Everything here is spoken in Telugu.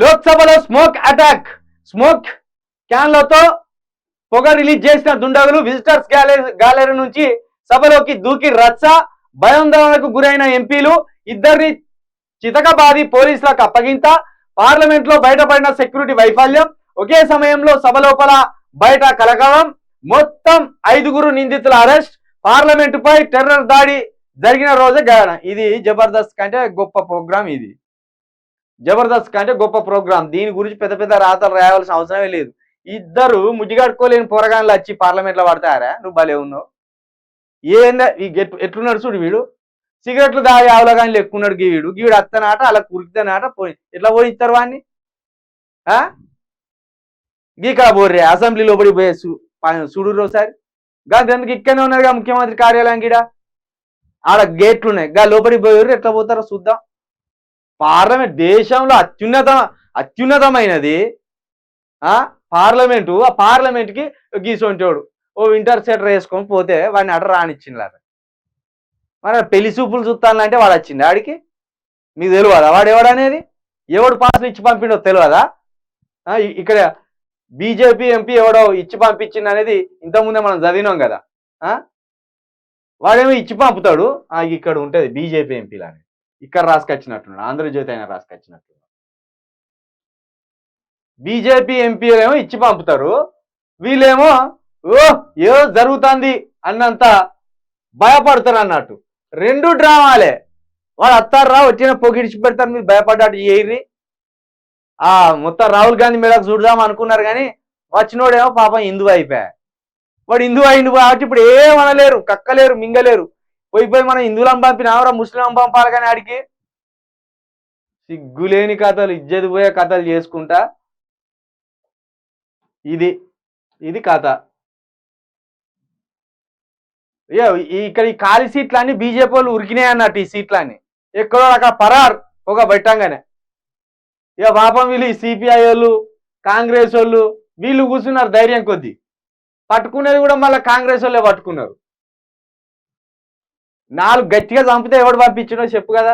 లోక్సభలో స్మోక్ అటాక్. స్మోక్ క్యాన్లతో పొగ రిలీజ్ చేసిన దుండగులు విజిటర్స్ గ్యాలరీ నుంచి సభలోకి దూకి రచ్చ. భయాందోళనకు గురైన ఎంపీలు, ఇద్దరిని చితకబాది పోలీసులకు అప్పగింత. పార్లమెంట్ లో బయటపడిన సెక్యూరిటీ వైఫల్యం. ఒకే సమయంలో సభ లోపల బయట కలకలం. మొత్తం 5 నిందితుల అరెస్ట్. పార్లమెంటుపై టెర్రర్ దాడి జరిగిన రోజే గణన. ఇది జబర్దస్త్ కంటే గొప్ప ప్రోగ్రాం. ఇది జబర్దస్త్ కంటే గొప్ప ప్రోగ్రాం. దీని గురించి పెద్ద పెద్ద రాతలు రాయాల్సిన అవసరమే లేదు. ఇద్దరు ముజ్జిగట్టుకోలేని పోరగాన్లు వచ్చి పార్లమెంట్ లో పడతారా? నువ్వు భలే ఉన్నావు. ఏందా ఎట్లున్నాడు చూడు వీడు. సిగరెట్లు దాగి ఆవులగాని లెక్కున్నాడు గీవీడు. గీవిడు అత్తనాట అలా కురికితేనాట పోయి ఎట్లా పోయిస్తారు వాడిని? గీక్కడ పోర్రే అసెంబ్లీ లోపడి పోయే చూడు ఒకసారి. ఎందుకు ఇక్కడనే ఉన్నదిగా ముఖ్యమంత్రి కార్యాలయం గీడ. ఆడ గేట్లు ఉన్నాయి. గా లోపడి పోయారు. ఎట్లా పోతారో చూద్దాం. పార్లమెంట్ దేశంలో అత్యున్నతమైనది పార్లమెంటు. ఆ పార్లమెంట్కి గీసొంటోడు ఓ వింటర్ సెటర్ వేసుకొని పోతే వాడిని అడ రానిచ్చిండ్లాట. మరి పెళ్లి చూపులు చూస్తానంటే వాడు వచ్చింది ఆడికి. మీకు తెలియదా వాడు ఎవడనేది? ఎవడు పాసులు ఇచ్చి పంపిండో తెలియదా? ఇక్కడ బీజేపీ ఎంపీ ఎవడో ఇచ్చి పంపించింది అనేది ఇంతకుముందే మనం చదివినాం కదా. వాడేమో ఇచ్చి పంపుతాడు. ఇక్కడ ఉంటుంది బీజేపీ ఎంపీలు అనేది. ఇక్కడ రాసుకొచ్చినట్టున్నాడు. ఆంధ్రజ్యోతి అయినా రాసుకొచ్చినట్టున్నాడు. బీజేపీ ఎంపీలేమో ఇచ్చి పంపుతారు. వీళ్ళేమో ఏదో జరుగుతుంది అన్నంత భయపడతారు అన్నట్టు. 2 డ్రామాలే. వాడు అత్తారా వచ్చిన పొగిడిచి పెడతారు. మీరు భయపడ్డాడు చేయర్రి. మొత్తం రాహుల్ గాంధీ మేడకు చూడదాం అనుకున్నారు కానీ వచ్చినోడేమో పాపం హిందువు అయిపోయా. వాడు హిందువు అయిండు కాబట్టి ఇప్పుడు ఏమనలేరు, కక్కలేరు, మింగలేరు. పోయిపోయి మనం హిందువులను పంపినావరా ముస్లిం పంపాలి కానీ ఆడికి సిగ్గులేని కథలు, ఇజ్జత్ పోయే కథలు చేసుకుంటా. ఇది కథ. ఇక్కడ ఈ ఖాళీ సీట్లన్నీ బీజేపీ వాళ్ళు ఉరికినాయి అన్నట్టు. ఈ సీట్లన్నీ ఎక్కడో అక్కడ పరారు ఒక పెట్టంగానే. పాపం వీళ్ళు సిపిఐ వాళ్ళు, కాంగ్రెస్ వాళ్ళు వీళ్ళు కూర్చున్నారు ధైర్యం కొద్దీ. పట్టుకునేది కూడా మళ్ళీ కాంగ్రెస్ వాళ్ళే పట్టుకున్నారు. 4 గట్టిగా చంపితే ఎవడు పంపించినో చెప్పు కదా.